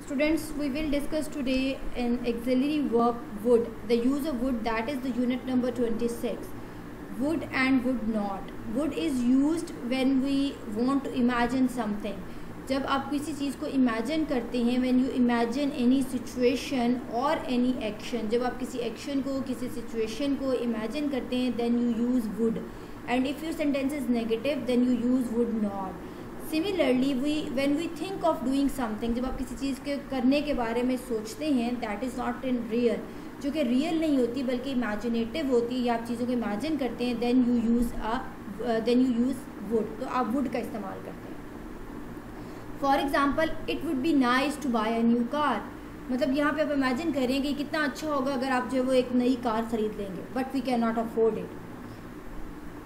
Students, we will discuss today an auxiliary verb would. The use of would, that is the unit number 26. Would and would not. Would is used when we want to imagine something. जब आप किसी चीज़ को imagine करते हैं, when you imagine any situation or any action, जब आप किसी action को किसी सिचुएशन को इमेजिन करते हैं, then you use would. And if your sentence is negative, then you use would not. Similarly when we think of doing something, जब आप किसी चीज़ के करने के बारे में सोचते हैं, that is not in real, जो कि रियल नहीं होती बल्कि इमेजिनेटिव होती है, या आप चीज़ों को इमेजिन करते हैं, then you use would. तो आप would का इस्तेमाल करते हैं. For example, it would be nice to buy a new car. मतलब यहाँ पे आप इमेजिन करें कि कितना अच्छा होगा अगर आप जो है वो एक नई कार ख़रीद लेंगे, but we can not afford it.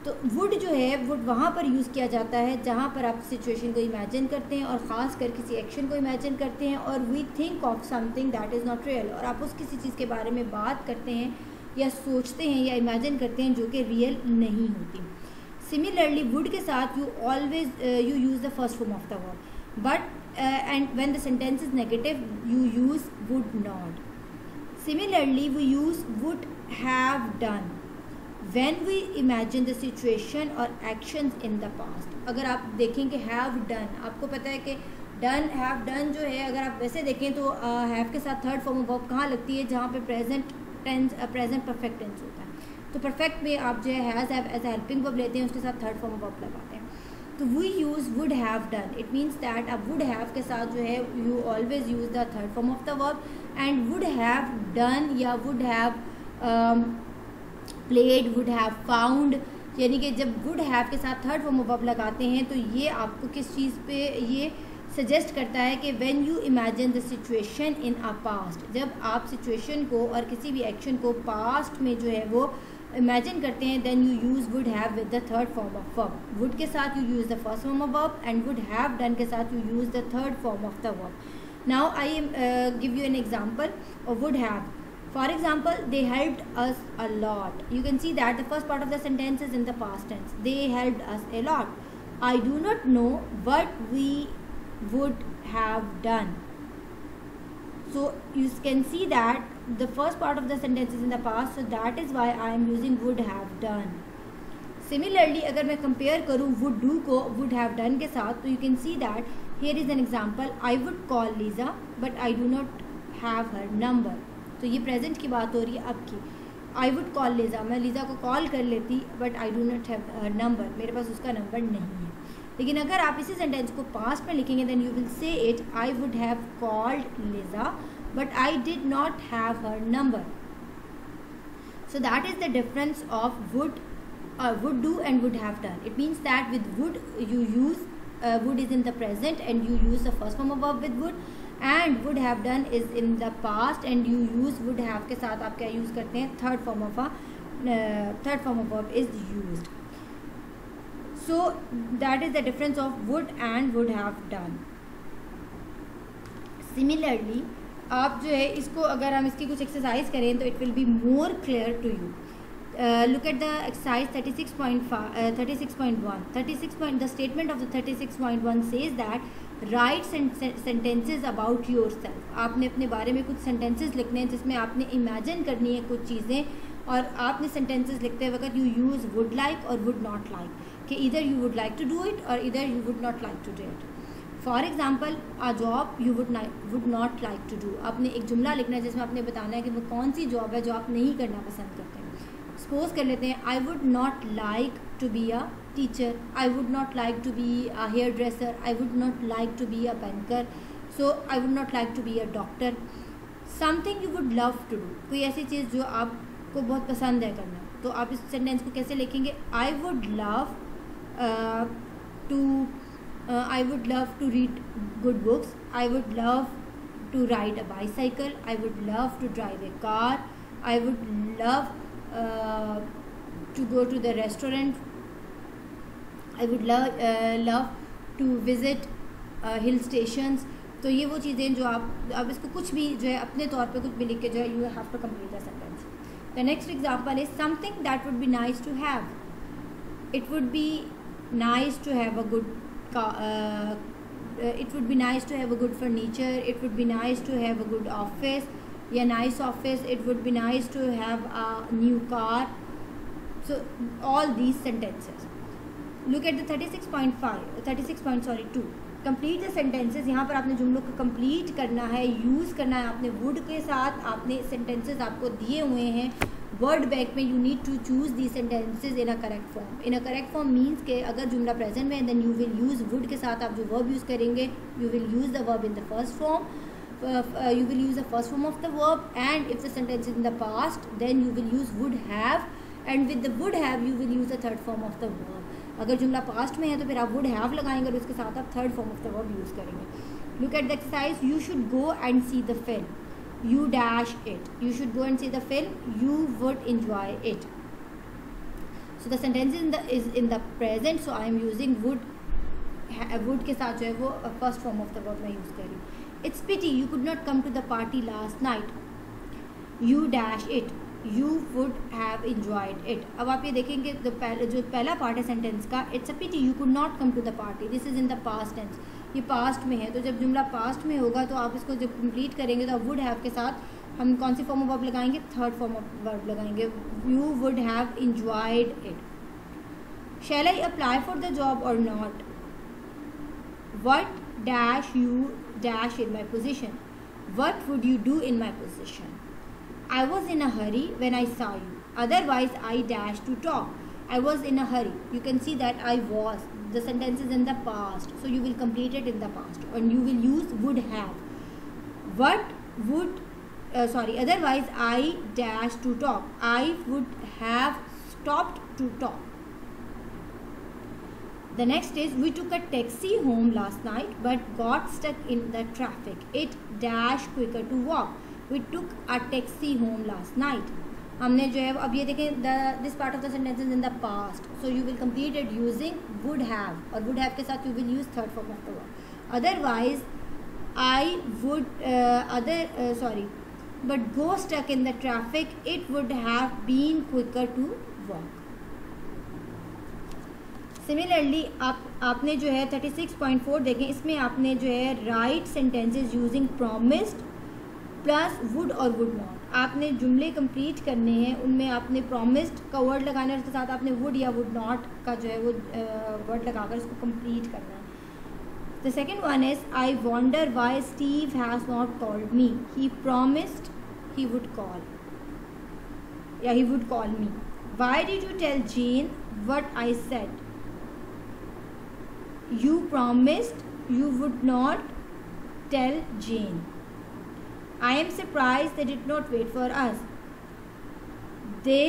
तो वुड जो है वुड वहाँ पर यूज़ किया जाता है जहाँ पर आप सिचुएशन को इमेजिन करते हैं और ख़ास कर किसी एक्शन को इमेजिन करते हैं, और we think of something that is not real, और आप उस किसी चीज़ के बारे में बात करते हैं या सोचते हैं या इमेजिन करते हैं जो कि रियल नहीं होती. सिमिलरली वुड के साथ you use the first form of the verb, but and when the sentence is negative you use would not. Similarly we use would have done when we imagine the situation or actions in the past. अगर आप देखें कि have done, आपको पता है कि done have done जो है, अगर आप वैसे देखें तो have के साथ थर्ड फॉर्म ऑफ वर्ब कहाँ लगती है, जहाँ पे present tense present perfect tense होता है. तो परफेक्ट में आप जो है has have as a helping verb लेते हैं, उसके साथ थर्ड फॉर्म ऑफ वर्ब लगाते हैं. तो we use would have done. It means that अब वुड हैव के साथ जो है you always use the third form of the verb, and would have done या would have played, would have found, यानी कि जब वुड हैव के साथ थर्ड फॉर्म ऑफ वर्ब लगाते हैं तो ये आपको किस चीज़ पे ये सजेस्ट करता है कि when you imagine the situation in a past, जब आप सिचुएशन को और किसी भी एक्शन को पास्ट में जो है वो इमेजिन करते हैं, then you use would have with the third form of verb. Would के साथ you use the first form of verb, and would have done के साथ you use the third form of the verb. Now I give you an example of would have. For example, they helped us a lot. You can see that the first part of the sentence is in the past tense. They helped us a lot. I do not know what we would have done. So you can see that the first part of the sentence is in the past, so that is why I am using would have done. Similarly, अगर मैं compare करूँ would do को would have done के साथ, तो you can see that here is an example. I would call Lisa but I do not have her number. तो ये present की बात हो रही है अब की. I would call Lisa, मैं लीज़ा को कॉल कर लेती, but I do not have her number, मेरे पास उसका नंबर नहीं है. लेकिन अगर आप इसी सेंटेंस को पास्ट में लिखेंगे, then you will say it, I would have called Lisa but I did not have her number. So that is the difference of would do and would have done. It means that with would you use would is in the present and you use the first form of verb with would, and would have done is in the past and you use would have के साथ आप क्या use करते हैं, third form of verb is used. So that is the difference of would and would have done. Similarly, आप जो है इसको अगर हम इसकी कुछ एक्सरसाइज करें तो it will be more clear to you. Look at the exercise 36.1. The statement of the 36.1 says that write sentences about yourself. आपने अपने बारे में कुछ sentences लिखने हैं जिसमें आपने imagine करनी है कुछ चीज़ें, और आपने sentences लिखते वक्त you use would like और would not like, कि either you would like to do it or either you would not like to do it. For example, a job you would not like to do. आपने एक जुमला लिखना है जिसमें आपने बताना है कि वो कौन सी जॉब है जो आप नहीं करना पसंद करते हैं. सपोज कर लेते हैं, I would not like to be a teacher, I would not like to be a hair dresser, I would not like to be a banker, so I would not like to be a doctor. Something you would love to do, कोई ऐसी चीज़ जो आपको बहुत पसंद है करना, तो आप इस सेंटेंस को कैसे लिखेंगे, I would love to read good books, I would love to ride a bicycle, I would love to drive a car, I would love to go to the restaurant, I would love to visit hill stations. तो ये वो चीज़ें जो आप इसको कुछ भी जो है अपने तौर पे कुछ भी लिख के जो है you have to complete the sentence. The next example is something that would be nice to have. It would be nice to have a good it would be nice to have a good furniture, it would be nice to have a good office, या nice office, it would be nice to have a new car. So all these sentences. Look at the 36.2. Complete the sentences. यहाँ पर आपने जुमलों को complete करना है, use करना है आपने वुड के साथ. आपने सेंटेंसेस आपको दिए हुए हैं वर्ड बैंक में. You need to choose the sentences in a correct form. In a correct form means के अगर जुमला प्रेजेंट में है then you will use would के साथ आप जो वर्ब यूज़ करेंगे, you will use the verb in the first form. You will use the first form of the verb, and if the sentence is in the past then you will use would have, and with the would have you will use the third form of the verb. अगर जुमला past में है तो फिर आप would have लगाएंगे और उसके साथ आप third form of the verb use करेंगे. Look at the exercise. You should go and see the film. You dash it. You should go and see the film. You would enjoy it. So the sentence is in the present, so I am using would. would के साथ जो है वो first form of the verb मैं use कर रही हूँ. It's pity you could not come to the party last night. You dash it. You would have enjoyed it. अब आप ये देखेंगे जो पहला पार्ट है सेंटेंस का, it's a pity you could not come to the party. This is in the past tense. ये past में है, तो जब जुमला पास्ट में होगा तो आप इसको जब कंप्लीट करेंगे तो would have के साथ हम कौन सी फॉर्म ऑफ वर्ब लगाएंगे? थर्ड फॉर्म ऑफ वर्ब लगाएंगे. You would have enjoyed it. Shall I apply for the job or not? What dash you dash in my position? What would you do in my position? I was in a hurry when I saw you. Otherwise, I dash to talk. I was in a hurry. You can see that I was. The sentence is in the past, so you will complete it in the past, and you will use would have. What would? Otherwise, I dash to talk. I would have stopped to talk. The next is, we took a taxi home last night but got stuck in the traffic. It dashed quicker to walk. We took a taxi home last night. हमने जो है अब ये देखें this part of the sentence is in the past, so you will complete it using would have, और would have के साथ you will use third form of the verb. Otherwise, I would but go stuck in the traffic. It would have been quicker to walk. Similarly आपने जो है 36.4 देखें, इसमें आपने जो है right sentences using promised plus would और would not. आपने जुमले कंप्लीट करने हैं, उनमें आपने प्रॉमिस्ड का वर्ड लगाना है, उसके साथ आपने वुड या वुड नॉट का जो है वो वर्ड लगाकर उसको कंप्लीट करना है. The second one is, I wonder why Steve has not called me. He promised he would call या he would call me. Why did you tell Jane what I said. You promised you would not tell Jane. I am surprised they did not wait for us. They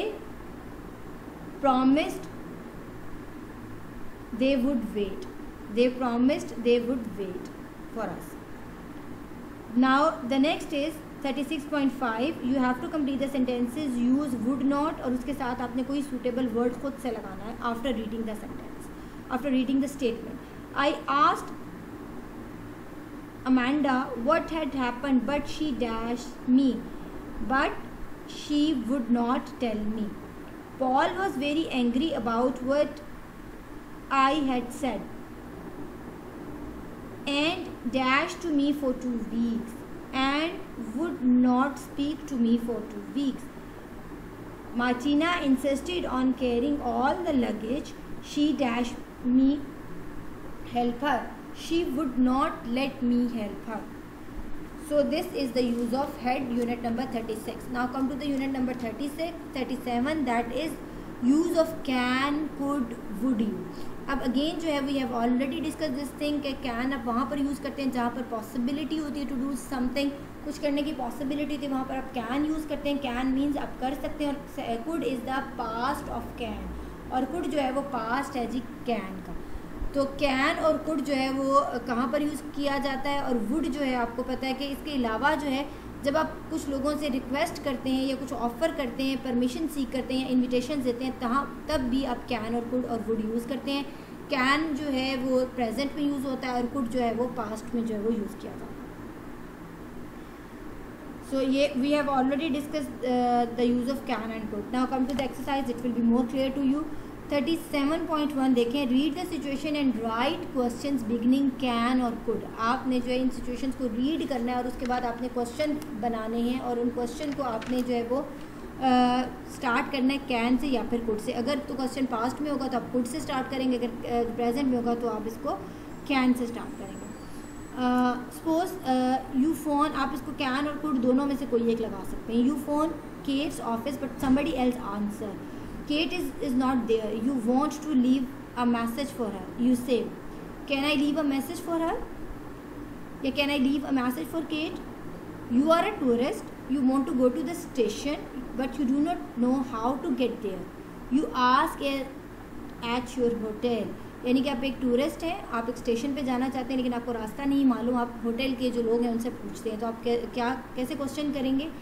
promised they would wait. They promised they would wait for us. Now the next is 36.5. You have to complete the sentences. Use would not और उसके साथ आपने कोई suitable word खुद से लगाना है after reading the sentence, after reading the statement. I asked Amanda what had happened, but she dashed me. But she would not tell me. Paul was very angry about what I had said and dashed to me for 2 weeks and would not speak to me for 2 weeks. Martina insisted on carrying all the luggage. She dashed me help her. She would not let me help her. So this is the use of head, unit number 36. Now come to the unit number 37, that is use of can, could, would you. अब again जो है we have already discussed this thing कि can आप वहाँ पर use करते हैं जहाँ पर possibility होती है to do something, कुछ करने की possibility होती है, वहाँ पर आप can यूज़ करते हैं. can means आप कर सकते हैं, और could is the past of can, और could जो है वो past है जी can का. तो कैन और कुड जो है वो कहाँ पर यूज़ किया जाता है, और वुड जो है आपको पता है कि इसके अलावा जो है जब आप कुछ लोगों से रिक्वेस्ट करते हैं या कुछ ऑफ़र करते हैं, परमिशन सीख करते हैं, इनविटेशन देते हैं, तब भी आप कैन और कुड और वुड यूज़ करते हैं. कैन जो है वो प्रेजेंट में यूज़ होता है और कुड जो है वो पास्ट में जो है वो यूज़ किया जाता है. सो ये we have already discussed the use of can and could. Now come to the exercise, it will be more clear to you. 37.1 देखें, read the situation and write questions beginning can or could. आपने जो है इन situations को read करना है और उसके बाद आपने क्वेश्चन बनाने हैं और उन क्वेश्चन को आपने जो है वो स्टार्ट करना है कैन से या फिर कुड से। अगर तो क्वेश्चन पास्ट में होगा तो आप कुड से स्टार्ट करेंगे, अगर प्रेजेंट में होगा तो आप इसको कैन से स्टार्ट करेंगे। सपोज यू फोन, आप इसको कैन और कुड दोनों में से कोई एक लगा सकते हैं। You phone Kate's office but somebody else answer. Kate is not there. You want to leave a message for her. You say, can I leave a message for her? Yeah, can I leave a message for Kate? You are a tourist. You want to go to the station, but you do not know how to get there. You ask at your hotel. यानी कि आप एक tourist हैं, आप एक station पे जाना चाहते हैं लेकिन आपको रास्ता नहीं मालूम, आप होटल के जो लोग हैं उनसे पूछते हैं, तो आप क्या कैसे क्वेश्चन करेंगे?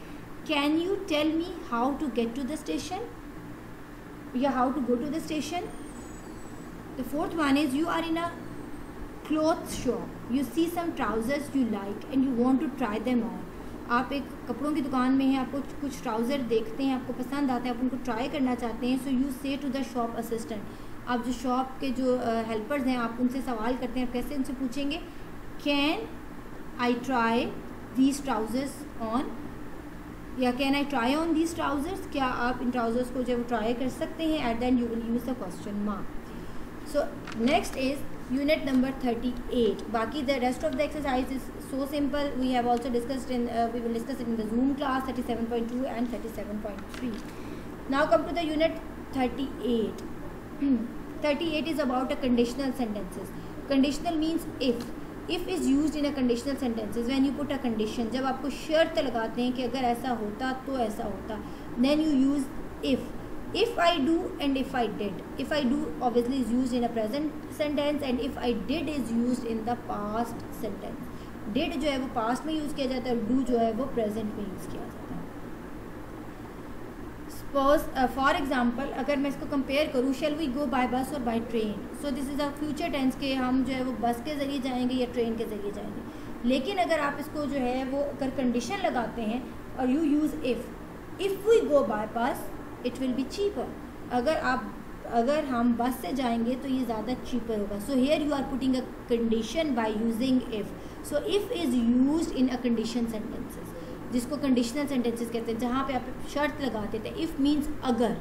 Can you tell me how to get to the station? Yeah, how to go to the station. The fourth one is you are in a clothes shop. You see some trousers you like and you want to try them on. आप एक कपड़ों की दुकान में हैं, आपको कुछ trouser देखते हैं, आपको पसंद आते हैं, आप उनको ट्राई करना चाहते हैं। सो यू से टू द शॉप असिस्टेंट, आप जो शॉप के जो हेल्पर्स हैं आप उनसे सवाल करते हैं। आप कैसे उनसे पूछेंगे? Can I try these trousers on, या can I try on these trousers, क्या आप इन ट्राउज़र्स को जब ट्राई कर सकते हैं? At then you will use the question mark. So next is unit number 38। बाकी the rest of the exercise is so simple, we have also discussed in we will discuss in the Zoom class 37.2 and 37.3। Now come to the unit 38। 38 is about a conditional sentences. Conditional means if is use in a conditional sentences when you put a condition. जब आपको शर्त लगाते हैं कि अगर ऐसा होता तो ऐसा होता, then you use if I do and if I did. If I do obviously is use in a present sentence and if I did is use in the past sentence. Did जो है वो past में use किया जाता है और do जो है वो प्रेजेंट में यूज़ किया जाता है। फॉर एग्जाम्पल अगर मैं इसको कंपेयर करूँ, shall we go by bus or by train. So this is a future tense के हम जो है वो बस के ज़रिए जाएंगे या ट्रेन के ज़रिए जाएंगे। लेकिन अगर आप इसको जो है वो अगर कंडीशन लगाते हैं और you use if we go by bus it will be cheaper. अगर हम बस से जाएंगे तो ये ज़्यादा चीपर होगा। So here you are putting a condition by using if. So if is used in a condition sentences, जिसको कंडीशनल सेंटेंसेस कहते हैं, जहाँ पे आप शर्त लगाते थे। इफ़ मीन्स अगर।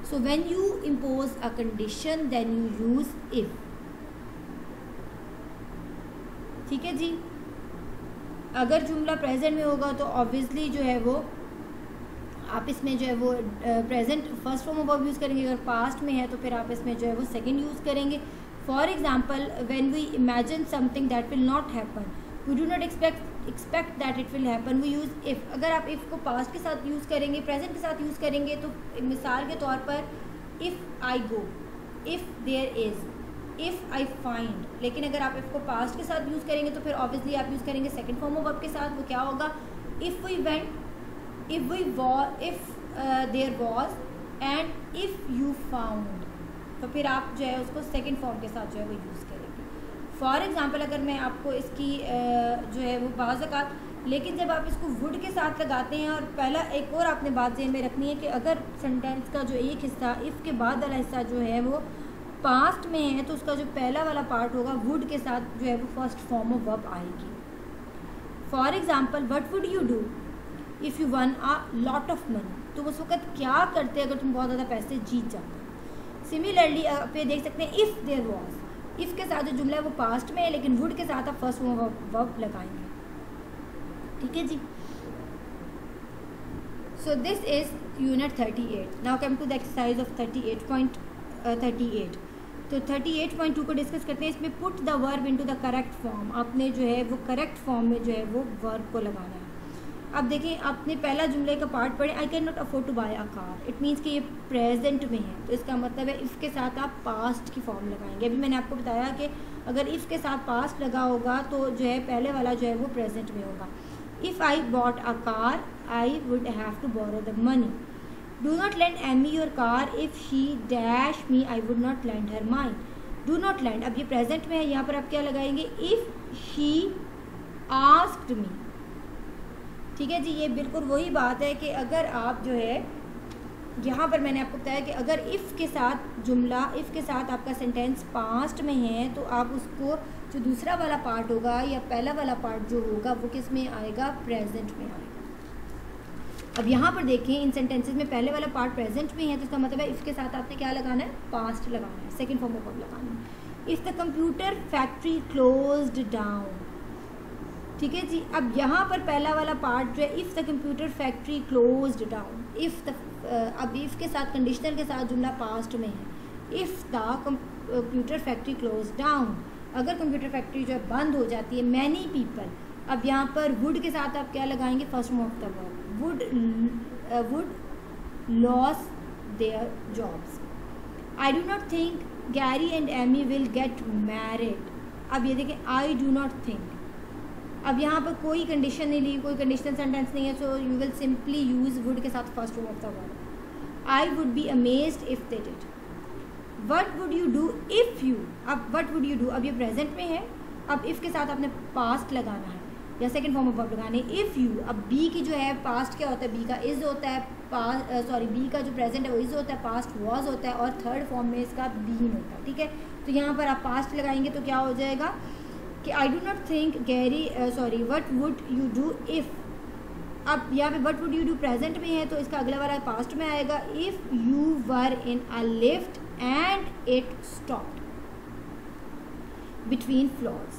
So when you impose a condition then you use if. ठीक है जी। अगर जुमला प्रेजेंट में होगा तो ऑब्वियसली जो है वो आप इसमें जो है वो present first form of verb use करेंगे। अगर पास्ट में है तो फिर आप इसमें जो है वो सेकेंड यूज़ करेंगे। For example when we imagine something that will not happen, we do not expect that it will happen, we use if. अगर आप इफ़ को पास्ट के साथ यूज़ करेंगे, प्रेजेंट के साथ यूज़ करेंगे तो मिसाल के तौर पर if I go, if there is, if I find. लेकिन अगर आप इफ़ को पास्ट के साथ यूज़ करेंगे तो फिर ऑब्वियसली आप यूज़ करेंगे सेकेंड फॉर्म ऑफ वर्ब के साथ। वो क्या होगा? If we went, if we was, if there was and if you found. तो फिर आप जो है उसको सेकेंड फॉर्म के साथ जो है वो यूज़ करेंगे। फॉर एग्ज़ाम्पल अगर मैं आपको इसकी जो है वो बाज़, लेकिन जब आप इसको वुड के साथ लगाते हैं, और पहला एक और आपने बात ज़हन में रखनी है कि अगर सेंटेंस का जो एक हिस्सा इफ़ के बाद वाला हिस्सा जो है वो पास्ट में है तो उसका जो पहला वाला पार्ट होगा वुड के साथ जो है वो फर्स्ट फॉर्म ऑफ वर्ब आएगी। For example what would you do if you one a lot of money. तो उस वक्त क्या करते अगर तुम बहुत ज़्यादा पैसे जीत जाते। सिमिलरली आप ये देख सकते हैं इफ़ देयर वॉज, इफ़ के साथ जो जुमला है वो पास्ट में है लेकिन वुड के साथ आप फर्स्ट फॉर्म ऑफ वर्ब लगाएंगे। ठीक है जी। So this is unit 38। Now come to the exercise of 38.38। तो 38.2 को डिस्कस करते हैं। इसमें put the verb into the correct form. आपने जो है वो करेक्ट फॉर्म में जो है वो वर्ब को लगाना है। अब देखिए आपने पहला जुमले का पार्ट पढ़े, I can not afford to buy a car. It means कि ये प्रेजेंट में है तो इसका मतलब है इफ़ के साथ आप पास्ट की फॉर्म लगाएंगे। अभी मैंने आपको बताया कि अगर इफ़ के साथ पास्ट लगा होगा तो जो है पहले वाला जो है वो प्रेजेंट में होगा। If I bought a car I would have to borrow the money. Do not lend Amy your car if she dash me I would not lend her mine. Do not lend, अब ये present में है, यहाँ पर आप क्या लगाएंगे? If she asked me. ठीक है जी। ये बिल्कुल वही बात है कि अगर आप जो है यहाँ पर मैंने आपको बताया कि अगर इफ़ के साथ जुमला, इफ़ के साथ आपका सेंटेंस पास्ट में है तो आप उसको जो दूसरा वाला पार्ट होगा या पहला वाला पार्ट जो होगा वो किस में आएगा, प्रेजेंट में आएगा। अब यहाँ पर देखें इन सेंटेंसेस में पहले वाला पार्ट प्रेजेंट में है तो इसका मतलब है इफ़ के साथ आपने क्या लगाना है, पास्ट लगाना है, सेकेंड फॉर्म ऑफ वर्ब लगाना है। If the computer factory closed down, ठीक है जी। अब यहाँ पर पहला वाला पार्ट जो है if the computer factory closed down, if the अब इफ़ के साथ कंडीशनल के साथ जुमला पास्ट में है। If the computer factory close down, अगर कंप्यूटर फैक्ट्री जो है बंद हो जाती है, मैनी पीपल, अब यहाँ पर वुड के साथ आप क्या लगाएंगे, first form of the verb, would lose their jobs. I do not think Gary and Amy will get married. अब ये देखें I do not think, अब यहाँ पर कोई कंडीशन नहीं ली, कोई कंडीशनल सेंटेंस नहीं है, so you will simply use would के साथ first form of the verb. I would be amazed if they did. What would you do if you, अब वट वुड यू डू, अब ये present में है, अब इफ़ के साथ आपने पास्ट लगाना है या सेकंड फॉर्म ऑफ वर्ब लगाने। इफ़ यू, अब बी की जो है पास्ट क्या होता है, बी का इज़ होता है, बी का जो प्रेजेंट है वो इज़ होता है, पास्ट वॉज होता है, और थर्ड फॉर्म में इसका बीन होता है, ठीक है। तो यहाँ पर आप पास्ट लगाएंगे तो क्या हो जाएगा कि आई do not think Gary, what would you do if, अब यहाँ पे what would you do present में है तो इसका अगला वाला पास्ट में आएगा। If you were in a lift and it stopped between floors,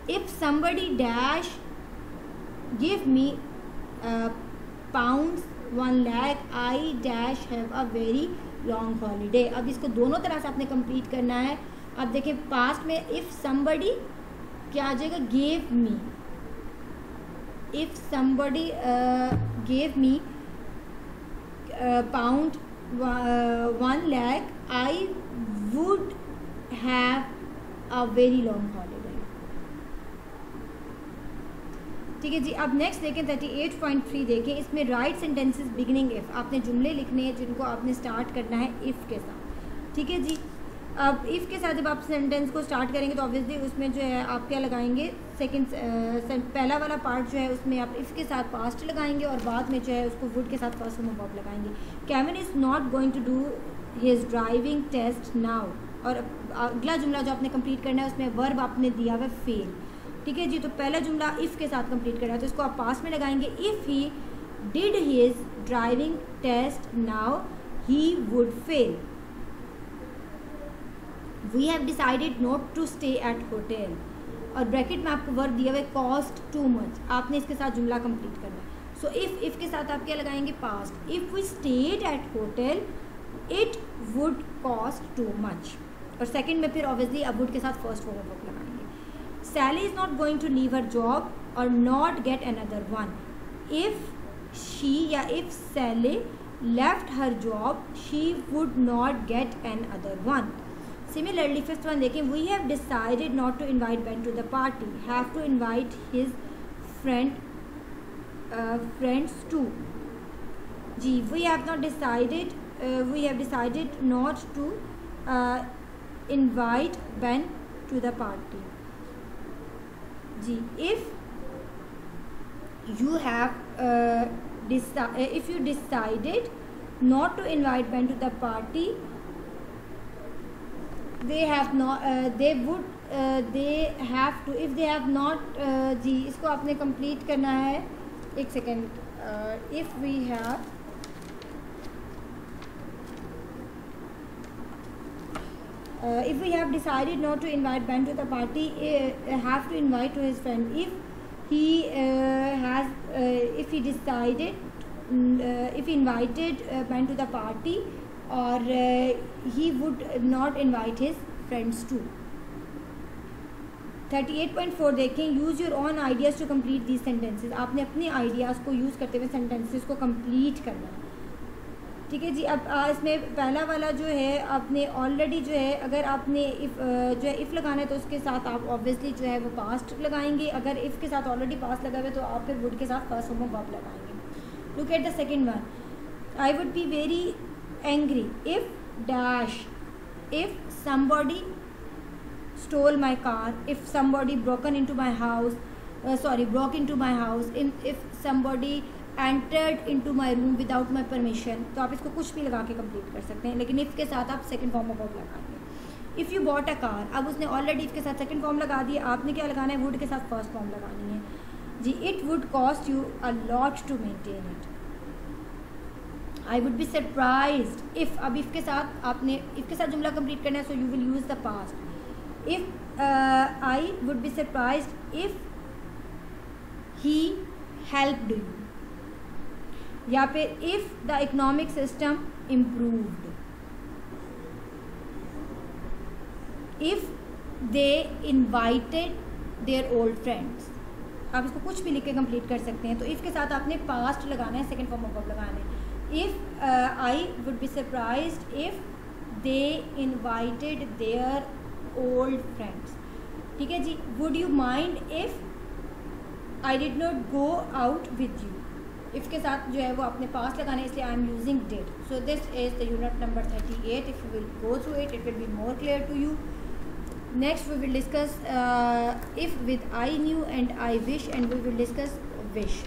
if somebody dash give me pounds 1 lakh, I dash have a very long holiday। अब इसको दोनों तरह से आपने कंप्लीट करना है। अब देखिए पास्ट में if somebody क्या आ जाएगा, gave me, if somebody gave me pound 1 lakh, I would have a very long holiday, ठीक है जी। अब नेक्स्ट देखें 38.3 देखें, इसमें राइट सेंटेंसेस बिगिनिंग इफ़, आपने जुमले लिखने हैं जिनको आपने स्टार्ट करना है इफ़ के साथ, ठीक है जी। अब इफ़ के साथ जब आप सेंटेंस को स्टार्ट करेंगे तो ऑब्वियसली उसमें जो है आप क्या लगाएंगे, पहला वाला पार्ट जो है उसमें आप इफ़ के साथ पास्ट लगाएंगे और बाद में जो है उसको वुड के साथ फर्स्ट फॉर्म ऑफ वर्ब लगाएंगे। Kevin is not going to do his driving test now, और अगला जुमला जो आपने कंप्लीट करना है उसमें वर्ब आपने दिया हुआ फेल, ठीक है जी। तो पहला जुमला इफ़ के साथ कंप्लीट करना है तो इसको आप पास्ट में लगाएंगे। If he did his driving test now he would fail. We have decided not to stay at hotel, और ब्रैकेट में आपको वर्ब दिया हुआ है कॉस्ट टू मच, आपने इसके साथ जुमला कंप्लीट करना है। सो इफ़ के साथ आप क्या लगाएंगे, past. If we stayed at hotel it would cost too much, और सेकेंड में फिर ऑब्वियसली अब वुड के साथ फर्स्ट फॉर्म ऑफ वर्ब लगाएंगे। Sally is not going to leave her job or not get another one. If she या if Sally left her job, she would not get another one. Similarly, fifth one देखें, we have decided not to invite Ben to the party. Have to invite his friends too. जी, we have decided not to invite Ben to the party. जी, if you decided not to invite Ben to the party, they have to, if they have not, जी इसको आपने complete करना है, एक second. if we have decided not to invite Ben to the party, have to invite to his friend. If he invited Ben to the party, or he would not invite his friends too. 38.4 देखें, use your own ideas to complete these sentences, आपने अपने ideas को use करते हुए sentences को complete करना है, ठीक है जी। अब इसमें पहला वाला जो है आपने ऑलरेडी जो है, अगर आपने जो है इफ़ लगाना है तो उसके साथ आप ऑब्वियसली जो है वो पास्ट लगाएंगे। अगर इफ़ के साथ ऑलरेडी पास्ट लगा हुआ है तो आप फिर वुड के साथ फर्स्ट फॉर्म ऑफ वर्ब लगाएंगे। Look at the second one, I would be very angry if dash, if somebody stole my car, if somebody broke into my house, if somebody entered into my room without my permission, तो आप इसको कुछ भी लगा के complete कर सकते हैं, लेकिन इफ़ के साथ आप सेकंड फॉर्म ऑफ वर्ब लगाएंगे। If you bought a car, अब उसने ऑलरेडी इफ़ के साथ सेकंड फॉर्म लगा दिया, आपने क्या लगाना है, वुड के साथ फर्स्ट फॉर्म लगानी है जी। It would cost you a lot to maintain it. I would be surprised if, अब इफ़ के साथ आपने इफ़ के साथ जुमला कंप्लीट करना है, so you will use the past. If I would be surprised if he helped you, या फिर if the economic system improved, if they invited their old friends. आप इसको कुछ भी लिख के कंप्लीट कर सकते हैं। तो इफ़ के साथ आपने पास्ट लगाना है, सेकंड फॉर्म ऑफ वर्ब लगाना है। If I would be surprised if they invited their old friends, ठीक है जी। Would you mind if I did not go out with you, if के साथ जो है वो आपने पास लगाना है, इसलिए I am using did. So this is the unit number 38। If you will go through it, it will be more clear to you. Next we will discuss if with I knew and I wish, and we will discuss wish.